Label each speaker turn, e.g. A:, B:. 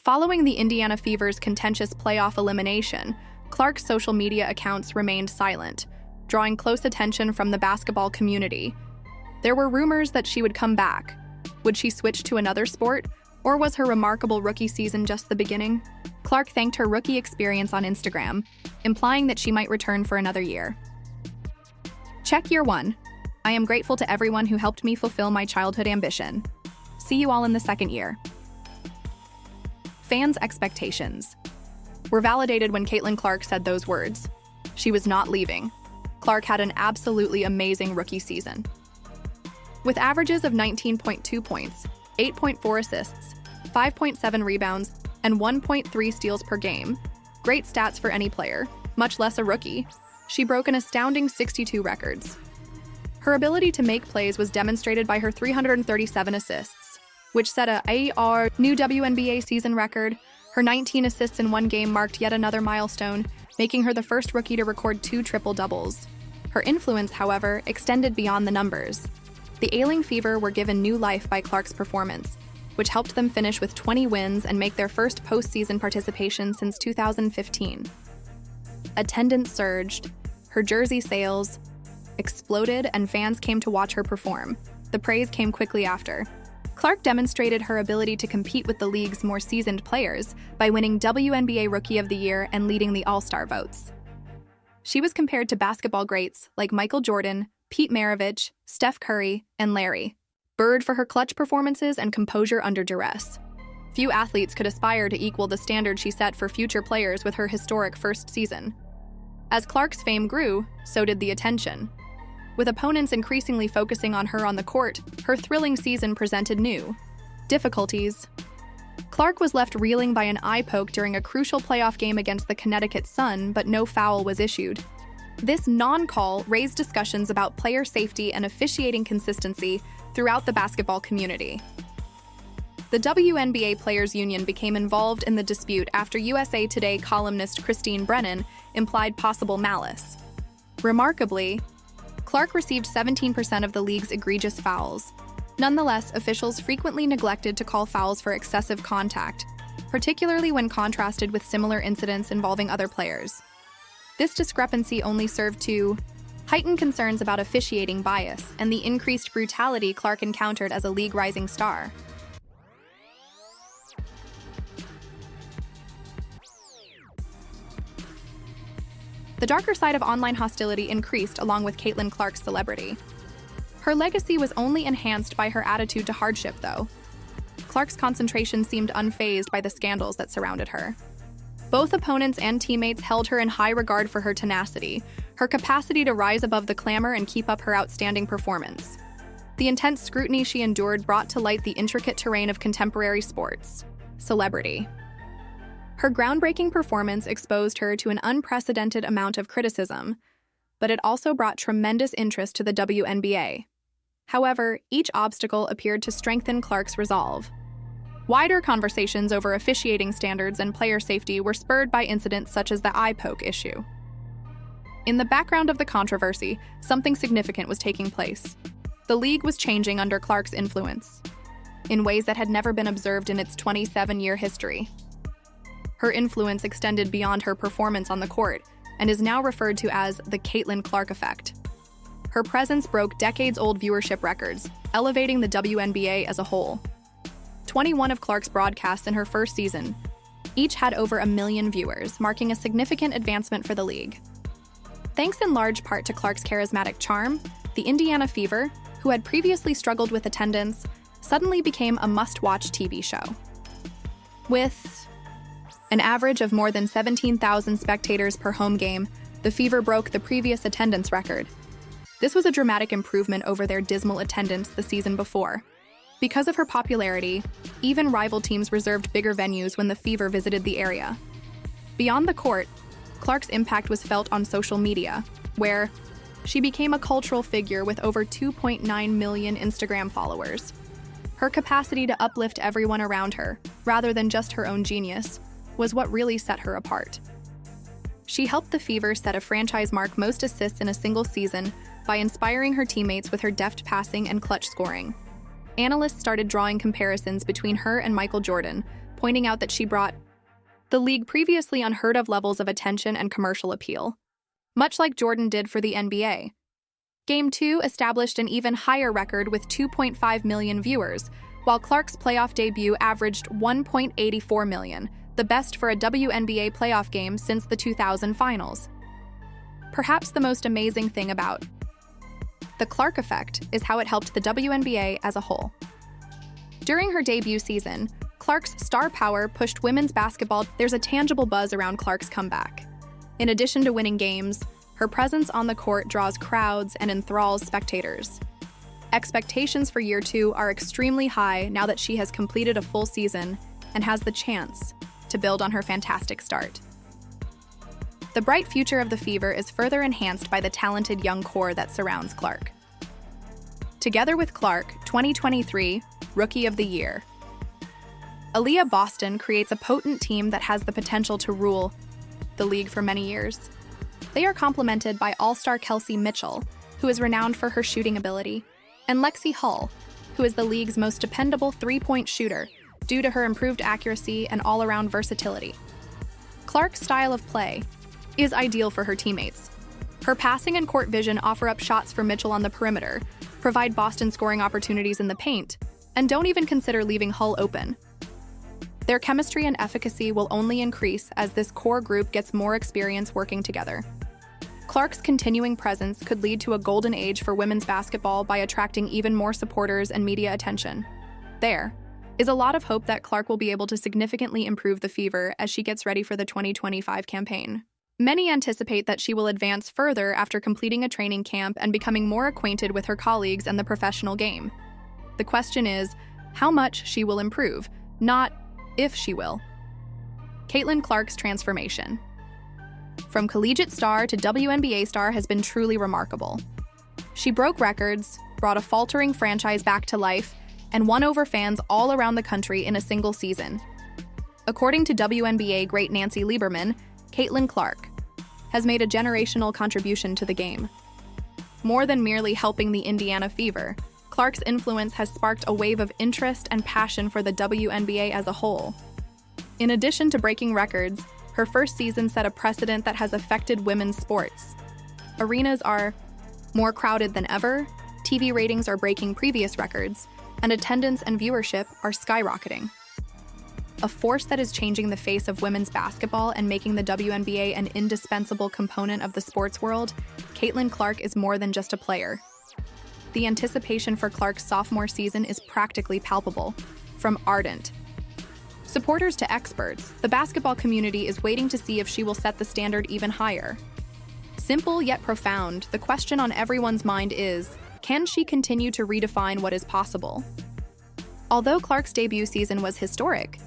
A: Following the Indiana Fever's contentious playoff elimination, Clark's social media accounts remained silent, drawing close attention from the basketball community. There were rumors that she would come back. Would she switch to another sport, or was her remarkable rookie season just the beginning? Clark thanked her rookie experience on Instagram, implying that she might return for another year. Check year 1. I am grateful to everyone who helped me fulfill my childhood ambition. See you all in the second year. Fans' expectations were validated when Caitlin Clark said those words. She was not leaving. Clark had an absolutely amazing rookie season. With averages of 19.2 points, 8.4 assists, 5.7 rebounds, and 1.3 steals per game, great stats for any player, much less a rookie, she broke an astounding 62 records. Her ability to make plays was demonstrated by her 337 assists, which set a new WNBA season record. Her 19 assists in one game marked yet another milestone, making her the first rookie to record 2 triple-doubles. Her influence, however, extended beyond the numbers. The ailing Fever were given new life by Clark's performance, which helped them finish with 20 wins and make their first postseason participation since 2015. Attendance surged, her jersey sales exploded, and fans came to watch her perform. The praise came quickly after. Clark demonstrated her ability to compete with the league's more seasoned players by winning WNBA Rookie of the Year and leading the All-Star votes. She was compared to basketball greats like Michael Jordan, Pete Maravich, Steph Curry, and Larry Bird for her clutch performances and composure under duress. Few athletes could aspire to equal the standard she set for future players with her historic first season. As Clark's fame grew, so did the attention. With opponents increasingly focusing on her on the court, her thrilling season presented new difficulties. Clark was left reeling by an eye poke during a crucial playoff game against the Connecticut Sun, but no foul was issued. This non-call raised discussions about player safety and officiating consistency throughout the basketball community. The WNBA Players Union became involved in the dispute after USA Today columnist Christine Brennan implied possible malice. Remarkably, Clark received 17% of the league's egregious fouls. Nonetheless, officials frequently neglected to call fouls for excessive contact, particularly when contrasted with similar incidents involving other players. This discrepancy only served to heighten concerns about officiating bias and the increased brutality Clark encountered as a league rising star. The darker side of online hostility increased along with Caitlin Clark's celebrity. Her legacy was only enhanced by her attitude to hardship, though. Clark's concentration seemed unfazed by the scandals that surrounded her. Both opponents and teammates held her in high regard for her tenacity, her capacity to rise above the clamor and keep up her outstanding performance. The intense scrutiny she endured brought to light the intricate terrain of contemporary sports. Celebrity. Her groundbreaking performance exposed her to an unprecedented amount of criticism, but it also brought tremendous interest to the WNBA. However, each obstacle appeared to strengthen Clark's resolve. Wider conversations over officiating standards and player safety were spurred by incidents such as the eye poke issue. In the background of the controversy, something significant was taking place. The league was changing under Clark's influence, in ways that had never been observed in its 27-year history. Her influence extended beyond her performance on the court and is now referred to as the Caitlin Clark effect. Her presence broke decades-old viewership records, elevating the WNBA as a whole. 21 of Clark's broadcasts in her first season each had over 1 million viewers, marking a significant advancement for the league. Thanks in large part to Clark's charismatic charm, the Indiana Fever, who had previously struggled with attendance, suddenly became a must-watch TV show. With an average of more than 17,000 spectators per home game, the Fever broke the previous attendance record. This was a dramatic improvement over their dismal attendance the season before. Because of her popularity, even rival teams reserved bigger venues when the Fever visited the area. Beyond the court, Clark's impact was felt on social media, where she became a cultural figure with over 2.9 million Instagram followers. Her capacity to uplift everyone around her, rather than just her own genius, was what really set her apart. She helped the Fever set a franchise mark most assists in a single season by inspiring her teammates with her deft passing and clutch scoring. Analysts started drawing comparisons between her and Michael Jordan, pointing out that she brought the league previously unheard of levels of attention and commercial appeal, much like Jordan did for the NBA. Game 2 established an even higher record with 2.5 million viewers, while Clark's playoff debut averaged 1.84 million, the best for a WNBA playoff game since the 2000 finals. Perhaps the most amazing thing about the Clark effect is how it helped the WNBA as a whole. During her debut season, Clark's star power pushed women's basketball. There's a tangible buzz around Clark's comeback. In addition to winning games, her presence on the court draws crowds and enthralls spectators. Expectations for year 2 are extremely high now that she has completed a full season and has the chance to build on her fantastic start. The bright future of the Fever is further enhanced by the talented young core that surrounds Clark. Together with Clark, 2023 Rookie of the Year. Aaliyah Boston creates a potent team that has the potential to rule the league for many years. They are complemented by all-star Kelsey Mitchell, who is renowned for her shooting ability, and Lexi Hull, who is the league's most dependable three-point shooter due to her improved accuracy and all-around versatility. Clark's style of play is ideal for her teammates. Her passing and court vision offer up shots for Mitchell on the perimeter, provide Boston scoring opportunities in the paint, and don't even consider leaving Hull open. Their chemistry and efficacy will only increase as this core group gets more experience working together. Clark's continuing presence could lead to a golden age for women's basketball by attracting even more supporters and media attention. There is a lot of hope that Clark will be able to significantly improve the Fever as she gets ready for the 2025 campaign. Many anticipate that she will advance further after completing a training camp and becoming more acquainted with her colleagues and the professional game. The question is how much she will improve, not if she will. Caitlin Clark's transformation from collegiate star to WNBA star has been truly remarkable. She broke records, brought a faltering franchise back to life, and won over fans all around the country in a single season. According to WNBA great Nancy Lieberman, Caitlin Clark has made a generational contribution to the game. More than merely helping the Indiana Fever, Clark's influence has sparked a wave of interest and passion for the WNBA as a whole. In addition to breaking records, her first season set a precedent that has affected women's sports. Arenas are more crowded than ever, TV ratings are breaking previous records, and attendance and viewership are skyrocketing. A force that is changing the face of women's basketball and making the WNBA an indispensable component of the sports world, Caitlin Clark is more than just a player. The anticipation for Clark's sophomore season is practically palpable. From ardent supporters to experts, the basketball community is waiting to see if she will set the standard even higher. Simple yet profound, the question on everyone's mind is, can she continue to redefine what is possible? Although Clark's debut season was historic,